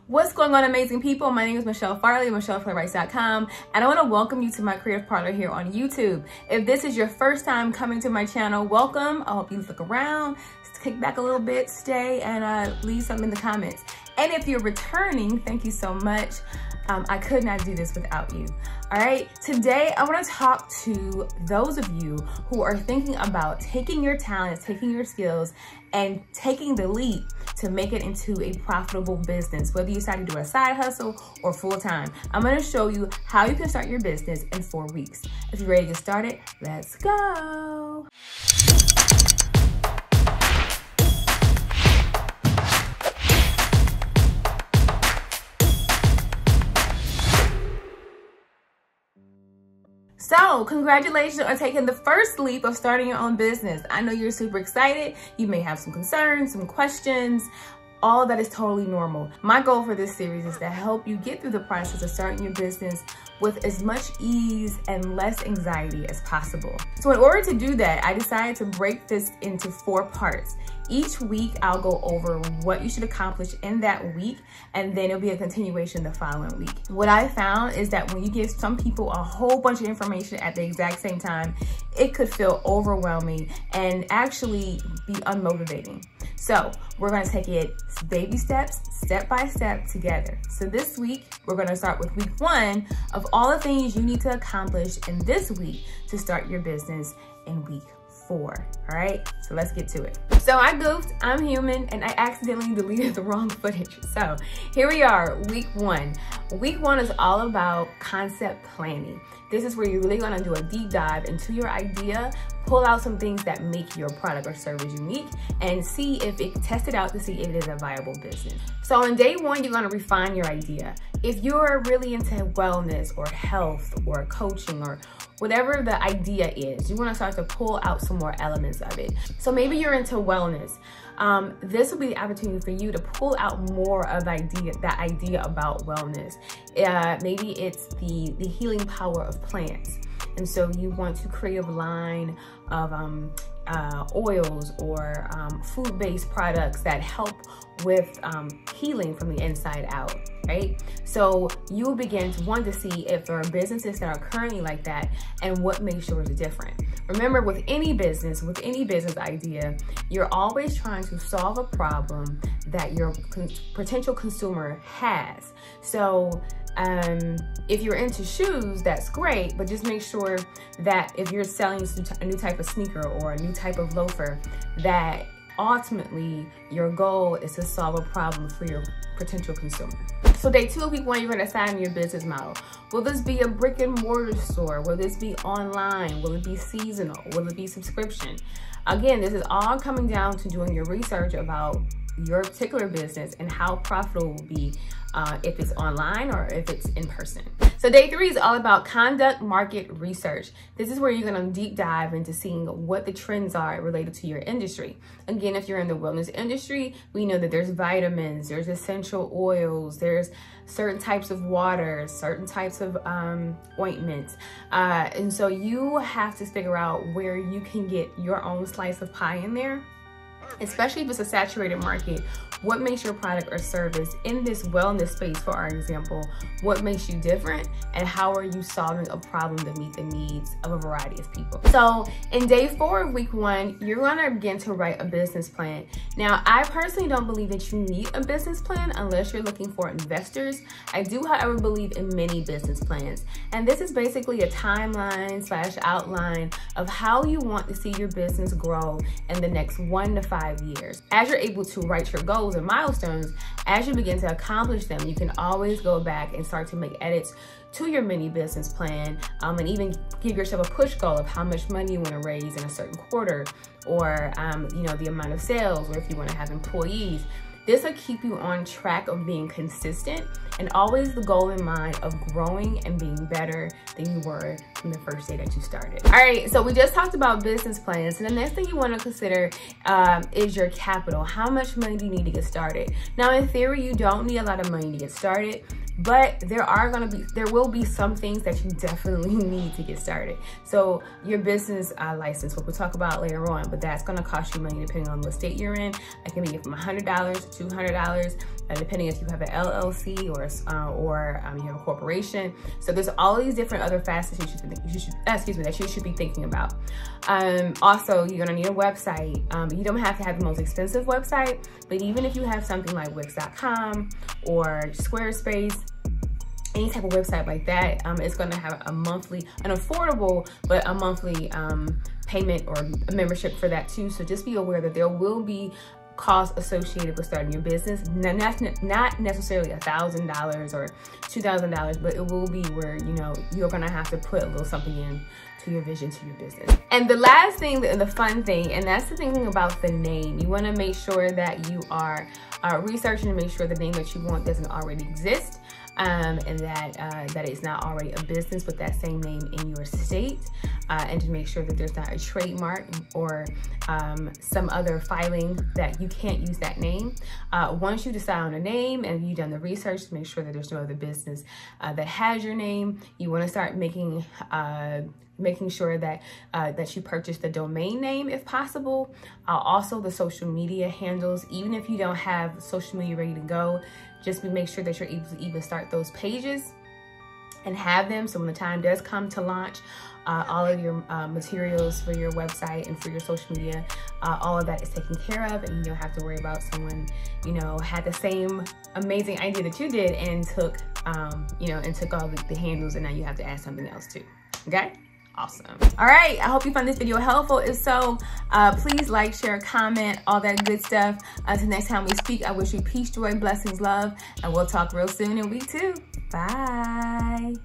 What's going on, amazing people? My name is Michelle Farley, MichelleFarley.com, and I want to welcome you to my creative parlor here on YouTube. If this is your first time coming to my channel, welcome. I hope you look around, kick back a little bit, stay, and leave something in the comments. And if you're returning, thank you so much. I could not do this without you. All right, today I want to talk to those of you who are thinking about taking your talents, taking your skills, and taking the leap to make it into a profitable business, whether you decide to do a side hustle or full-time. I'm going to show you how you can start your business in 4 weeks. If you're ready to get started, let's go. So, congratulations on taking the first leap of starting your own business. I know you're super excited. You may have some concerns, some questions. All that is totally normal. My goal for this series is to help you get through the process of starting your business with as much ease and less anxiety as possible. So in order to do that, I decided to break this into 4 parts. Each week, I'll go over what you should accomplish in that week, and then it'll be a continuation the following week. What I found is that when you give some people a whole bunch of information at the exact same time, it could feel overwhelming and actually be unmotivating. So we're gonna take it baby steps, step by step together. So this week, we're gonna start with week 1 of all the things you need to accomplish in this week to start your business in week 4. All right, so let's get to it. So I goofed, I'm human, and I accidentally deleted the wrong footage. So here we are, week 1. Week 1 is all about concept planning. This is where you're really gonna do a deep dive into your idea, pull out some things that make your product or service unique, and see if it test it out to see if it is a viable business. So on day 1, you're gonna refine your idea. If you're really into wellness or health or coaching or whatever the idea is, you wanna start to pull out some more elements of it. So maybe you're into wellness. This will be the opportunity for you to pull out more of that idea about wellness. Maybe it's the healing power of plants. And so you want to create a line of oils or food-based products that help with healing from the inside out, right? So you'll begin to want to see if there are businesses that are currently like that and what makes yours different. Remember, with any business idea, you're always trying to solve a problem that your potential consumer has. So if you're into shoes, that's great, but just make sure that if you're selling a new type of sneaker or a new type of loafer, that ultimately your goal is to solve a problem for your potential consumer. So day 2 of week 1, you're gonna decide on your business model. Will this be a brick and mortar store? Will this be online? Will it be seasonal? Will it be subscription? Again, this is all coming down to doing your research about your particular business and how profitable it will be if it's online or if it's in person. So day 3 is all about conduct market research. This is where you're gonna deep dive into seeing what the trends are related to your industry. Again, if you're in the wellness industry, we know that there's vitamins, there's essential oils, there's certain types of water, certain types of ointments. And so you have to figure out where you can get your own slice of pie in there. Especially if it's a saturated market, what makes your product or service in this wellness space, for our example, what makes you different, and how are you solving a problem to meet the needs of a variety of people. So in day 4 of week 1, you're gonna begin to write a business plan. Now, I personally don't believe that you need a business plan unless you're looking for investors. I do, however, believe in mini business plans. And this is basically a timeline / outline of how you want to see your business grow in the next 1 to 5 years. As you're able to write your goals and milestones, as you begin to accomplish them, you can always go back and start to make edits to your mini business plan, and even give yourself a push goal of how much money you want to raise in a certain quarter, or the amount of sales, or if you want to have employees. This will keep you on track of being consistent and always the goal in mind of growing and being better than you were from the first day that you started. All right, so we just talked about business plans. And the next thing you want to consider is your capital. How much money do you need to get started? Now, in theory, you don't need a lot of money to get started, but there will be some things that you definitely need to get started. So your business license, what we'll talk about later on, but that's going to cost you money depending on what state you're in. It can be from $100 to $200. depending if you have an LLC or you have a corporation. So there's all these different other facets that you should be thinking about. Also, you're gonna need a website. You don't have to have the most expensive website, but even if you have something like Wix.com or Squarespace, any type of website like that, it's gonna have an affordable, but a monthly payment or a membership for that too. So just be aware that there will be costs associated with starting your business. Not necessarily $1,000 or $2,000, but it will be where, you know, you're gonna have to put a little something in to your vision, to your business. And the last thing, the fun thing, and that's the thing about the name. You wanna make sure that you are researching to make sure the name that you want doesn't already exist. And that it's not already a business with that same name in your state, and to make sure that there's not a trademark or some other filing that you can't use that name. Once you decide on a name and you've done the research to make sure that there's no other business that has your name, you want to start making sure that you purchase the domain name if possible. Also the social media handles, even if you don't have social media ready to go, just make sure that you're able to even start those pages and have them. So when the time does come to launch, all of your materials for your website and for your social media, all of that is taken care of, and you don't have to worry about someone, you know, had the same amazing idea that you did and took, and took all the handles, and now you have to add something else too. Okay? Awesome. All right, I hope you found this video helpful. If so, please like, share, comment, all that good stuff. Until next time we speak, I wish you peace, joy, blessings, love, and we'll talk real soon in week 2. Bye.